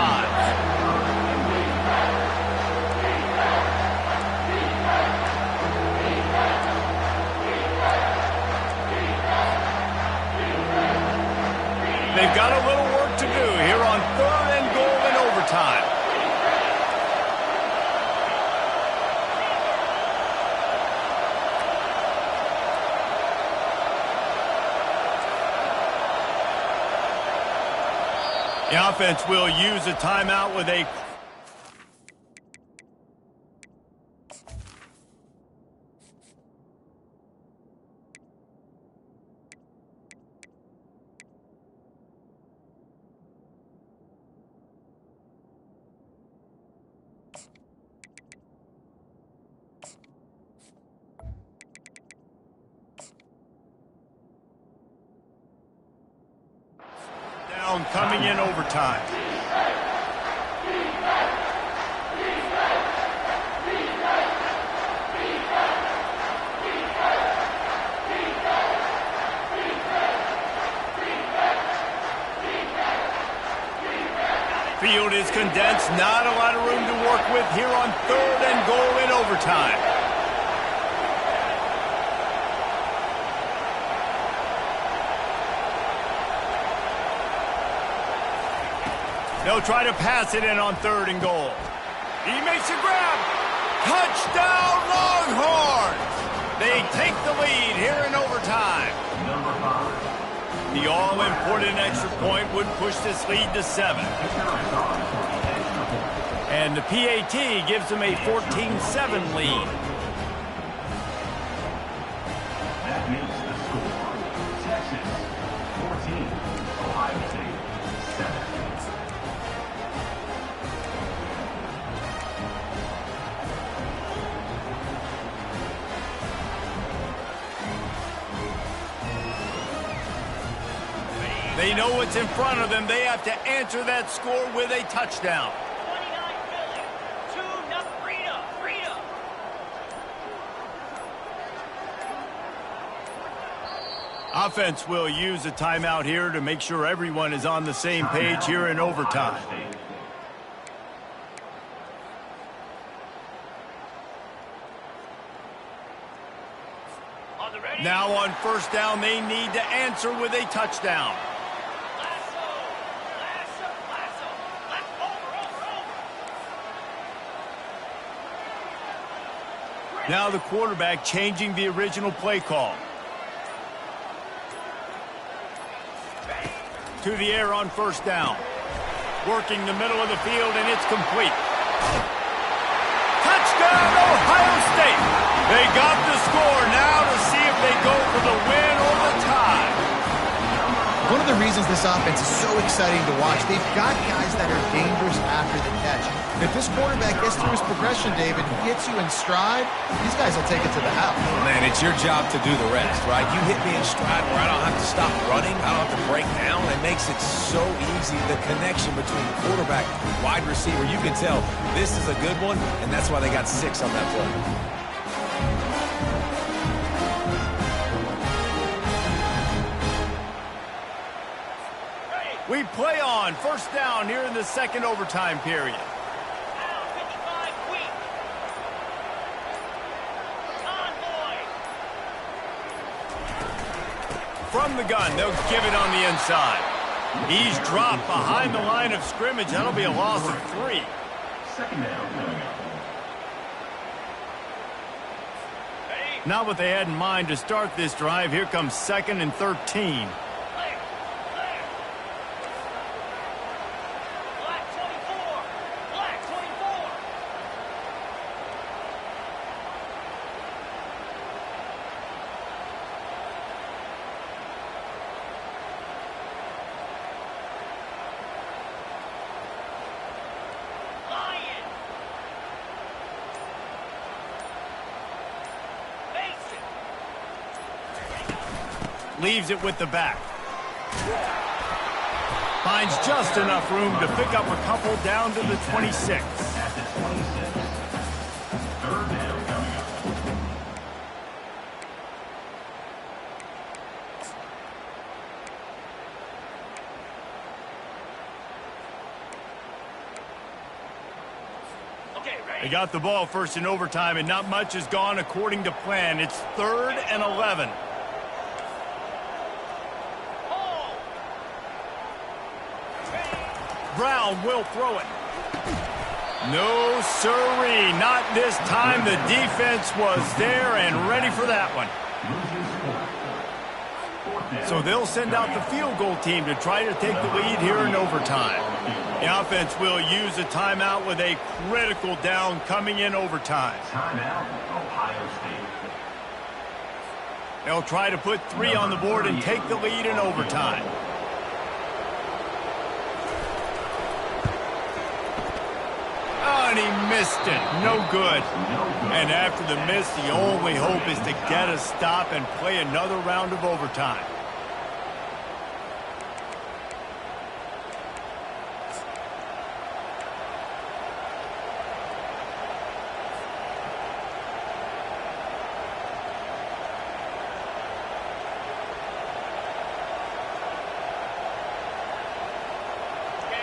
They've got a little work to do here on 3rd and goal in overtime. The offense will use a timeout with a... coming in overtime. Field is condensed, not a lot of room to work with here on 3rd and goal in overtime. They'll try to pass it in on 3rd and goal. He makes a grab. Touchdown, Longhorns! They take the lead here in overtime. Number 5. The all-important extra point would push this lead to 7. And the PAT gives them a 14-7 lead. That makes the score. Texas 14, Ohio State 7. They know what's in front of them. They have to answer that score with a touchdown. 29 Philly. 2-0 Freedom. Offense will use a timeout here to make sure everyone is on the same page here in overtime. Now on first down, they need to answer with a touchdown. Now the quarterback changing the original play call. To the air on first down. Working the middle of the field, and it's complete. Touchdown, Ohio State! They got the score. Now to see if they go for the win or the tie. One of the reasons this offense is so exciting to watch, they've got guys that are dangerous after the catch. If this quarterback gets through his progression, David, he hits you in stride, these guys will take it to the house. Man, it's your job to do the rest, right? You hit me in stride where I don't have to stop running. I don't have to break down. It makes it so easy. The connection between quarterback and wide receiver, you can tell this is a good one, and that's why they got 6 on that play. We play on first down here in the second overtime period. From the gun, they'll give it on the inside. He's dropped behind the line of scrimmage. That'll be a loss of 3. Second down coming up. Not what they had in mind to start this drive. Here comes 2nd and 13. Leaves it with the back. Finds just enough room to pick up a couple down to the 26. At the 26. Third down coming up. They got the ball first in overtime, and not much has gone according to plan. It's 3rd and 11. Brown will throw it. No, sirree. Not this time. The defense was there and ready for that one. So they'll send out the field goal team to try to take the lead here in overtime. The offense will use a timeout with a critical down coming in overtime. Timeout, Ohio State. They'll try to put 3 on the board and take the lead in overtime. Oh, and he missed it. No good. And after the miss, the only hope is to get a stop and play another round of overtime.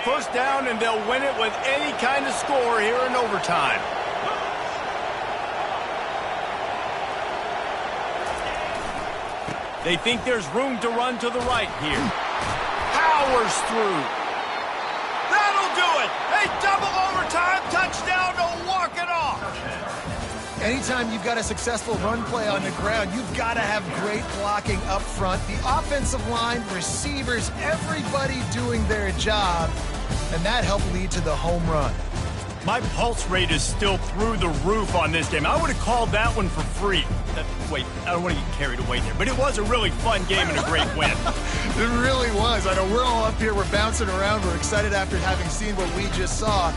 First down, and they'll win it with any kind of score here in overtime. They think there's room to run to the right here. Powers through. That'll do it. A double overtime touchdown to walk it off. Anytime you've got a successful run play on the ground, you've got to have great blocking up front. The offensive line, receivers, everybody doing their job, and that helped lead to the home run. My pulse rate is still through the roof on this game. I would have called that one for free. Wait, I don't want to get carried away there, but it was a really fun game and a great win. It really was. I know we're all up here, we're bouncing around, we're excited after having seen what we just saw.